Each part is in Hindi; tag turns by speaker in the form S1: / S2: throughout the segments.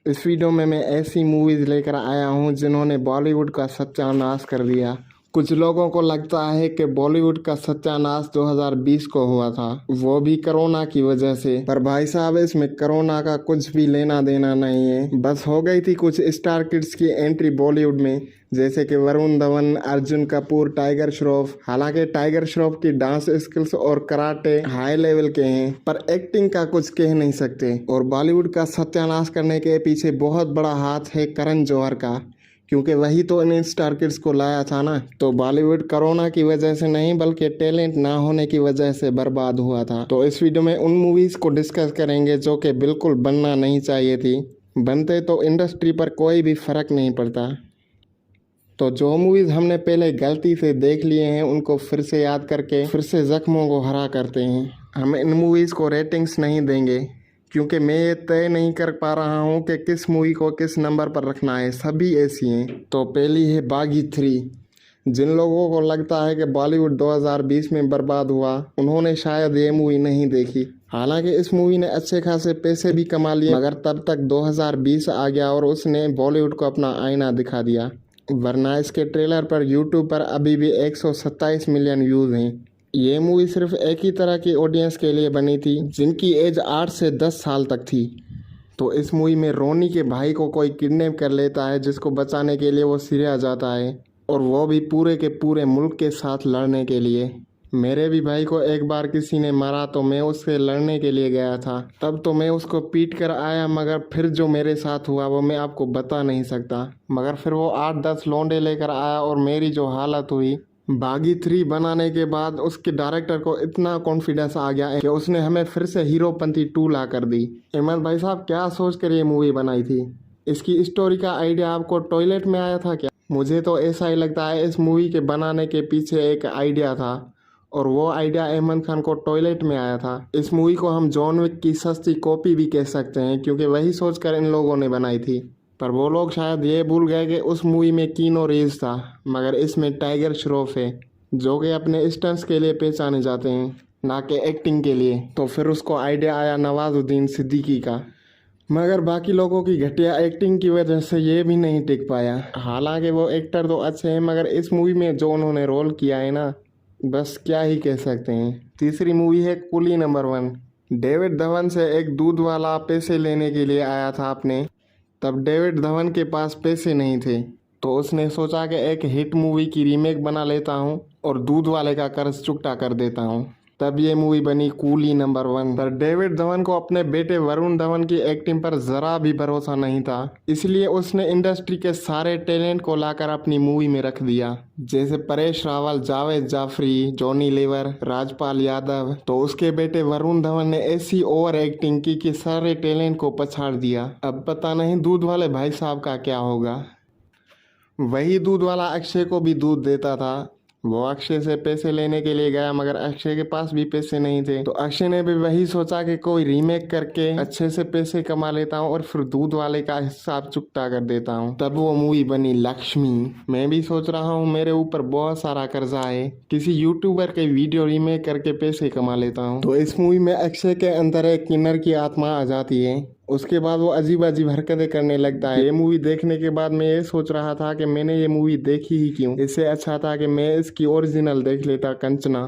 S1: इस वीडियो में मैं ऐसी मूवीज़ लेकर आया हूँ जिन्होंने बॉलीवुड का सत्यानाश कर दिया। कुछ लोगों को लगता है कि बॉलीवुड का सत्यानाश 2020 को हुआ था, वो भी कोरोना की वजह से। पर भाई साहब, इसमें कोरोना का कुछ भी लेना देना नहीं है। बस हो गई थी कुछ स्टार किड्स की एंट्री बॉलीवुड में, जैसे कि वरुण धवन, अर्जुन कपूर, टाइगर श्रॉफ। हालांकि टाइगर श्रॉफ की डांस स्किल्स और कराटे हाई लेवल के हैं, पर एक्टिंग का कुछ कह नहीं सकते। और बॉलीवुड का सत्यानाश करने के पीछे बहुत बड़ा हाथ है करण जौहर का, क्योंकि वही तो इन स्टार किड्स को लाया था ना। तो बॉलीवुड कोरोना की वजह से नहीं, बल्कि टैलेंट ना होने की वजह से बर्बाद हुआ था। तो इस वीडियो में उन मूवीज़ को डिस्कस करेंगे जो कि बिल्कुल बनना नहीं चाहिए थी। बनते तो इंडस्ट्री पर कोई भी फ़र्क नहीं पड़ता। तो जो मूवीज़ हमने पहले गलती से देख लिए हैं, उनको फिर से याद करके फिर से ज़ख्मों को हरा करते हैं। हम इन मूवीज़ को रेटिंग्स नहीं देंगे, क्योंकि मैं ये तय नहीं कर पा रहा हूँ कि किस मूवी को किस नंबर पर रखना है। सभी ऐसी हैं। तो पहली है बागी 3। जिन लोगों को लगता है कि बॉलीवुड 2020 में बर्बाद हुआ, उन्होंने शायद ये मूवी नहीं देखी। हालांकि इस मूवी ने अच्छे खासे पैसे भी कमा लिए, मगर तब तक 2020 आ गया और उसने बॉलीवुड को अपना आईना दिखा दिया। वरना इसके ट्रेलर पर यूट्यूब पर अभी भी 127 मिलियन व्यूज़ हैं। ये मूवी सिर्फ एक ही तरह की ऑडियंस के लिए बनी थी, जिनकी एज 8 से 10 साल तक थी। तो इस मूवी में रोनी के भाई को कोई किडनैप कर लेता है, जिसको बचाने के लिए वो सीरिया जाता है, और वो भी पूरे के पूरे मुल्क के साथ लड़ने के लिए। मेरे भी भाई को एक बार किसी ने मारा तो मैं उससे लड़ने के लिए गया था। तब तो मैं उसको पीट कर आया, मगर फिर जो मेरे साथ हुआ वो मैं आपको बता नहीं सकता। मगर फिर वो 8-10 लौंडे लेकर आया और मेरी जो हालत हुई। बागी 3 बनाने के बाद उसके डायरेक्टर को इतना कॉन्फिडेंस आ गया कि उसने हमें फिर से हीरोपंती 2 ला कर दी। अहमद भाई साहब, क्या सोच कर ये मूवी बनाई थी? इसकी स्टोरी का आइडिया आपको टॉयलेट में आया था क्या? मुझे तो ऐसा ही लगता है इस मूवी के बनाने के पीछे एक आइडिया था, और वो आइडिया अहमद खान को टॉयलेट में आया था। इस मूवी को हम जॉन विक की सस्ती कॉपी भी कह सकते हैं, क्योंकि वही सोचकर इन लोगों ने बनाई थी। पर वो लोग शायद ये भूल गए कि उस मूवी में कीनो रीव्स था, मगर इसमें टाइगर श्रॉफ है, जो कि अपने स्टंट्स के लिए पहचाने जाते हैं, ना कि एक्टिंग के लिए। तो फिर उसको आइडिया आया नवाजुद्दीन सिद्दीकी का, मगर बाकी लोगों की घटिया एक्टिंग की वजह से ये भी नहीं टिक पाया। हालांकि वो एक्टर तो अच्छे हैं, मगर इस मूवी में जो उन्होंने रोल किया है ना, बस क्या ही कह सकते हैं। तीसरी मूवी है कुली नंबर 1। डेविड धवन से एक दूध वाला पैसे लेने के लिए आया था अपने। तब डेविड धवन के पास पैसे नहीं थे, तो उसने सोचा कि एक हिट मूवी की रीमेक बना लेता हूँ और दूध वाले का कर्ज चुकता कर देता हूँ। तब ये मूवी बनी कूली नंबर 1। पर डेविड धवन को अपने बेटे वरुण धवन की एक्टिंग पर ज़रा भी भरोसा नहीं था, इसलिए उसने इंडस्ट्री के सारे टैलेंट को लाकर अपनी मूवी में रख दिया, जैसे परेश रावल, जावेद जाफरी, जॉनी लीवर, राजपाल यादव। तो उसके बेटे वरुण धवन ने ऐसी ओवर एक्टिंग की कि सारे टैलेंट को पछाड़ दिया। अब पता नहीं दूध वाले भाई साहब का क्या होगा। वही दूध वाला अक्षय को भी दूध देता था। वो अक्षय से पैसे लेने के लिए गया, मगर अक्षय के पास भी पैसे नहीं थे। तो अक्षय ने भी वही सोचा कि कोई रीमेक करके अच्छे से पैसे कमा लेता हूँ और फिर दूध वाले का हिसाब चुकता कर देता हूँ। तब वो मूवी बनी लक्ष्मी। मैं भी सोच रहा हूँ मेरे ऊपर बहुत सारा कर्जा है, किसी यूट्यूबर के वीडियो रीमेक करके पैसे कमा लेता हूँ। तो इस मूवी में अक्षय के अंदर एक किन्नर की आत्मा आ जाती है। उसके बाद वो अजीब अजीब हरकतें करने लगता है। ये मूवी देखने के बाद मैं ये सोच रहा था कि मैंने ये मूवी देखी ही क्यों। इससे अच्छा था कि मैं इसकी ओरिजिनल देख लेता, कंचना।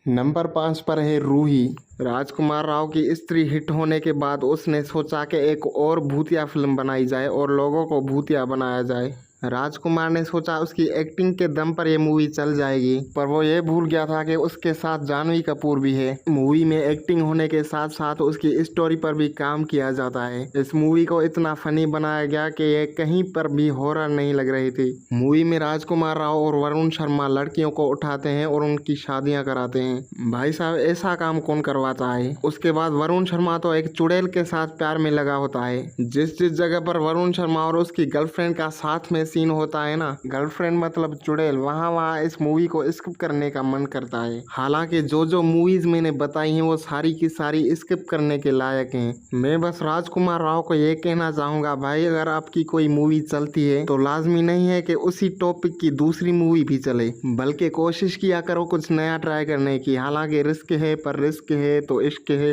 S1: नंबर 5 पर है रूही। राजकुमार राव की स्त्री हिट होने के बाद उसने सोचा कि एक और भूतिया फिल्म बनाई जाए और लोगों को भूतिया बनाया जाए। राजकुमार ने सोचा उसकी एक्टिंग के दम पर यह मूवी चल जाएगी, पर वो ये भूल गया था कि उसके साथ जानवी कपूर भी है। मूवी में एक्टिंग होने के साथ साथ उसकी स्टोरी पर भी काम किया जाता है। इस मूवी को इतना फनी बनाया गया कि ये कहीं पर भी हॉरर नहीं लग रही थी। मूवी में राजकुमार राव और वरुण शर्मा लड़कियों को उठाते हैं और उनकी शादियां कराते हैं। भाई साहब, ऐसा काम कौन करवाता है? उसके बाद वरुण शर्मा तो एक चुड़ैल के साथ प्यार में लगा होता है। जिस जिस जगह पर वरुण शर्मा और उसकी गर्लफ्रेंड का साथ में सीन होता है ना, गर्लफ्रेंड मतलब चुड़ैल, वहाँ इस मूवी को स्किप करने का मन करता है। हालांकि जो जो मूवीज मैंने बताई हैं वो सारी की सारी स्किप करने के लायक हैं। मैं बस राजकुमार राव को ये कहना चाहूँगा, भाई अगर आपकी कोई मूवी चलती है तो लाजमी नहीं है कि उसी टॉपिक की दूसरी मूवी भी चले, बल्कि कोशिश किया करो कुछ नया ट्राई करने की। हालांकि रिस्क है, पर रिस्क है तो इश्क है।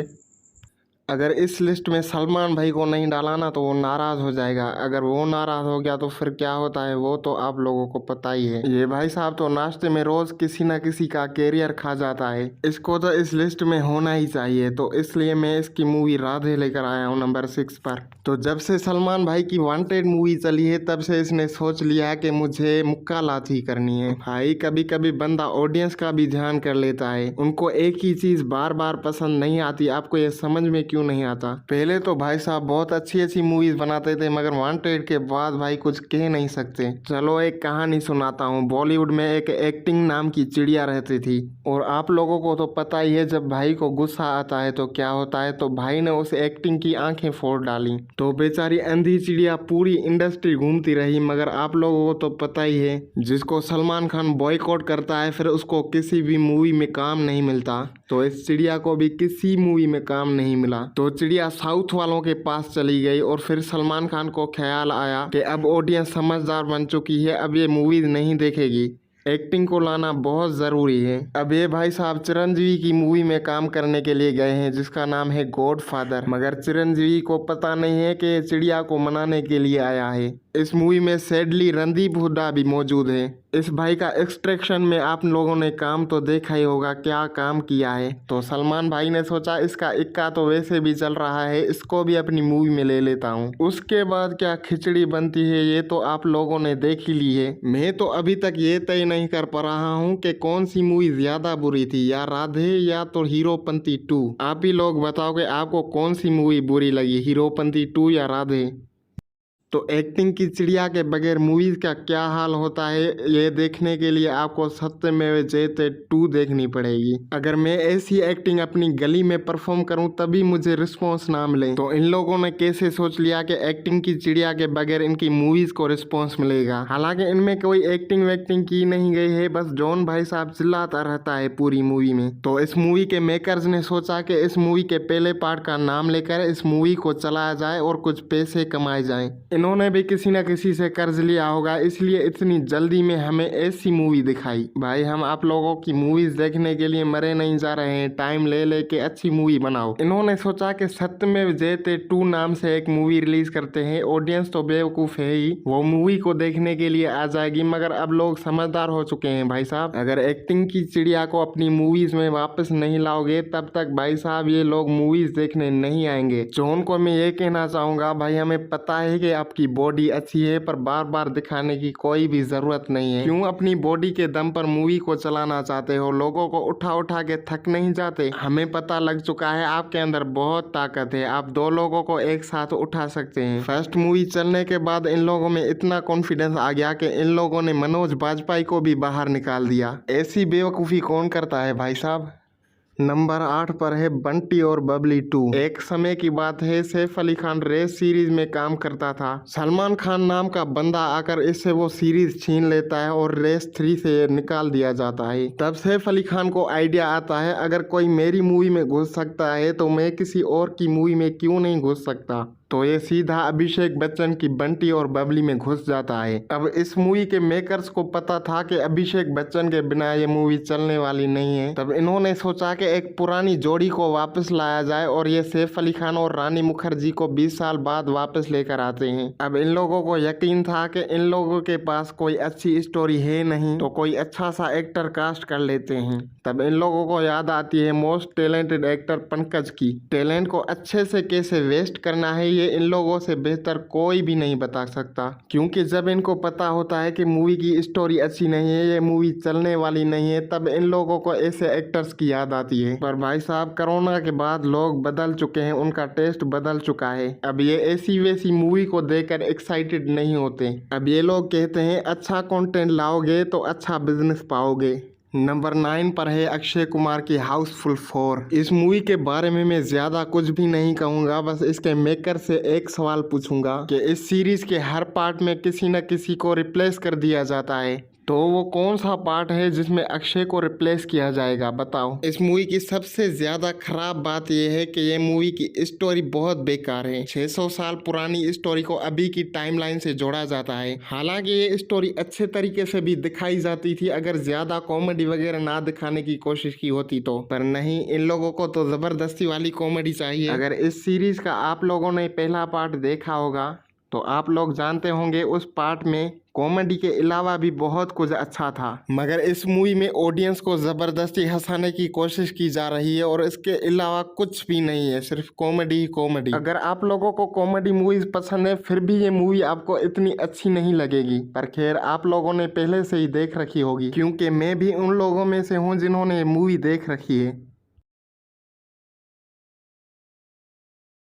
S1: अगर इस लिस्ट में सलमान भाई को नहीं डाला ना तो वो नाराज हो जाएगा। अगर वो नाराज हो गया तो फिर क्या होता है वो तो आप लोगों को पता ही है। ये भाई साहब तो नाश्ते में रोज किसी ना किसी का कैरियर खा जाता है। इसको तो इस लिस्ट में होना ही चाहिए, तो इसलिए मैं इसकी मूवी राधे लेकर आया हूँ नंबर 6 पर। तो जब से सलमान भाई की वांटेड मूवी चली है तब से इसने सोच लिया कि मुझे मुक्का लाथी करनी है। भाई कभी कभी बंदा ऑडियंस का भी ध्यान कर लेता है, उनको एक ही चीज बार बार पसंद नहीं आती। आपको ये समझ में क्यों नहीं आता? पहले तो भाई साहब बहुत अच्छी अच्छी मूवीज बनाते थे, मगर वांटेड के बाद भाई कुछ कह नहीं सकते। चलो एक कहानी सुनाता हूँ। बॉलीवुड में एक एक्टिंग नाम की चिड़िया रहती थी, और आप लोगों को तो पता ही है जब भाई को गुस्सा आता है तो क्या होता है। तो भाई ने उस एक्टिंग की आंखें फोड़ डाली, तो बेचारी अंधी चिड़िया पूरी इंडस्ट्री घूमती रही। मगर आप लोगों को तो पता ही है, जिसको सलमान खान बॉयकॉट करता है फिर उसको किसी भी मूवी में काम नहीं मिलता। तो इस चिड़िया को भी किसी मूवी में काम नहीं मिला, तो चिड़िया साउथ वालों के पास चली गई। और फिर सलमान खान को ख्याल आया कि अब ऑडियंस समझदार बन चुकी है, अब ये मूवीज नहीं देखेगी, एक्टिंग को लाना बहुत ज़रूरी है। अब ये भाई साहब चिरंजीवी की मूवी में काम करने के लिए गए हैं जिसका नाम है गॉडफादर। मगर चिरंजीवी को पता नहीं है कि ये चिड़िया को मनाने के लिए आया है। इस मूवी में सैडली रणदीप हुड्डा भी मौजूद है। इस भाई का एक्सट्रैक्शन में आप लोगों ने काम तो देखा ही होगा, क्या काम किया है। तो सलमान भाई ने सोचा इसका इक्का तो वैसे भी चल रहा है, इसको भी अपनी मूवी में ले लेता हूँ। उसके बाद क्या खिचड़ी बनती है ये तो आप लोगों ने देख ही ली है। मैं तो अभी तक ये तय नहीं कर पा रहा हूँ कि कौन सी मूवी ज्यादा बुरी थी, या राधे या तो हीरोपंती 2। आप ही लोग बताओ कि आपको कौन सी मूवी बुरी लगी, हीरोपंती 2 या राधे। तो एक्टिंग की चिड़िया के बगैर मूवीज का क्या हाल होता है ये देखने के लिए आपको सत्यमेव जयते 2 देखनी पड़ेगी। अगर मैं ऐसी एक्टिंग अपनी गली में परफॉर्म करूं तभी मुझे रिस्पॉन्स ना मिले, तो इन लोगों ने कैसे सोच लिया कि एक्टिंग की चिड़िया के बगैर इनकी मूवीज को रिस्पॉन्स मिलेगा। हालांकि इनमें कोई एक्टिंग वैक्टिंग की नहीं गई है, बस जॉन भाई साहब चिल्लाता रहता है पूरी मूवी में। तो इस मूवी के मेकर्स ने सोचा कि इस मूवी के पहले पार्ट का नाम लेकर इस मूवी को चलाया जाए और कुछ पैसे कमाए जाए। इन्होंने भी किसी न किसी से कर्ज लिया होगा, इसलिए इतनी जल्दी में हमें ऐसी मूवी दिखाई। भाई हम आप लोगों की मूवीज देखने के लिए मरे नहीं जा रहे हैं, टाइम ले लेके अच्छी मूवी बनाओ। इन्होंने सोचा कि सत्यमेव जयते 2 नाम से एक मूवी रिलीज करते हैं, ऑडियंस तो बेवकूफ है ही, वो मूवी को देखने के लिए आ जाएगी। मगर अब लोग समझदार हो चुके हैं भाई साहब, अगर एक्टिंग की चिड़िया को अपनी मूवीज में वापस नहीं लाओगे तब तक भाई साहब ये लोग मूवीज देखने नहीं आएंगे। जॉन को मैं ये कहना चाहूंगा, भाई हमें पता है कि आपकी बॉडी अच्छी है, पर बार बार दिखाने की कोई भी जरूरत नहीं है। क्यों अपनी बॉडी के दम पर मूवी को चलाना चाहते हो? लोगों को उठा उठा के थक नहीं जाते? हमें पता लग चुका है आपके अंदर बहुत ताकत है, आप 2 लोगों को एक साथ उठा सकते हैं। फर्स्ट मूवी चलने के बाद इन लोगों में इतना कॉन्फिडेंस आ गया कि इन लोगों ने मनोज बाजपेयी को भी बाहर निकाल दिया। ऐसी बेवकूफ़ी कौन करता है भाई साहब। नंबर 8 पर है बंटी और बबली 2। एक समय की बात है, सैफ अली खान रेस सीरीज में काम करता था। सलमान खान नाम का बंदा आकर इससे वो सीरीज छीन लेता है और रेस 3 से निकाल दिया जाता है। तब सैफ अली खान को आइडिया आता है, अगर कोई मेरी मूवी में घुस सकता है तो मैं किसी और की मूवी में क्यों नहीं घुस सकता। तो ये सीधा अभिषेक बच्चन की बंटी और बबली में घुस जाता है। अब इस मूवी के मेकर्स को पता था कि अभिषेक बच्चन के बिना ये मूवी चलने वाली नहीं है। तब इन्होंने सोचा कि एक पुरानी जोड़ी को वापस लाया जाए, और ये सैफ अली खान और रानी मुखर्जी को 20 साल बाद वापस लेकर आते हैं। अब इन लोगों को यकीन था कि इन लोगों के पास कोई अच्छी स्टोरी है नहीं, तो कोई अच्छा सा एक्टर कास्ट कर लेते हैं। तब इन लोगों को याद आती है मोस्ट टैलेंटेड एक्टर पंकज की। टैलेंट को अच्छे से कैसे वेस्ट करना है ये इन लोगों से बेहतर कोई भी नहीं बता सकता, क्योंकि जब इनको पता होता है कि मूवी की स्टोरी अच्छी नहीं है, ये मूवी चलने वाली नहीं है, तब इन लोगों को ऐसे एक्टर्स की याद आती है। पर भाई साहब कोरोना के बाद लोग बदल चुके हैं, उनका टेस्ट बदल चुका है। अब ये ऐसी वैसी मूवी को देखकर एक्साइटेड नहीं होते। अब ये लोग कहते हैं अच्छा कंटेंट लाओगे तो अच्छा बिजनेस पाओगे। नंबर 9 पर है अक्षय कुमार की हाउसफुल 4। इस मूवी के बारे में मैं ज्यादा कुछ भी नहीं कहूँगा, बस इसके मेकर से एक सवाल पूछूंगा कि इस सीरीज के हर पार्ट में किसी न किसी को रिप्लेस कर दिया जाता है। तो वो कौन सा पार्ट है जिसमें अक्षय को रिप्लेस किया जाएगा, बताओ। इस मूवी की सबसे ज्यादा खराब बात यह है कि ये मूवी की स्टोरी बहुत बेकार है। 600 साल पुरानी स्टोरी को अभी की टाइमलाइन से जोड़ा जाता है। हालांकि ये स्टोरी अच्छे तरीके से भी दिखाई जाती थी अगर ज्यादा कॉमेडी वगैरह ना दिखाने की कोशिश की होती तो, पर नहीं, इन लोगों को तो जबरदस्ती वाली कॉमेडी चाहिए। अगर इस सीरीज का आप लोगों ने पहला पार्ट देखा होगा तो आप लोग जानते होंगे उस पार्ट में कॉमेडी के अलावा भी बहुत कुछ अच्छा था, मगर इस मूवी में ऑडियंस को जबरदस्ती हंसाने की कोशिश की जा रही है और इसके अलावा कुछ भी नहीं है, सिर्फ कॉमेडी ही कॉमेडी। अगर आप लोगों को कॉमेडी मूवीज पसंद है फिर भी ये मूवी आपको इतनी अच्छी नहीं लगेगी, पर खैर आप लोगों ने पहले से ही देख रखी होगी, क्योंकि मैं भी उन लोगों में से हूँ जिन्होंने मूवी देख रखी है।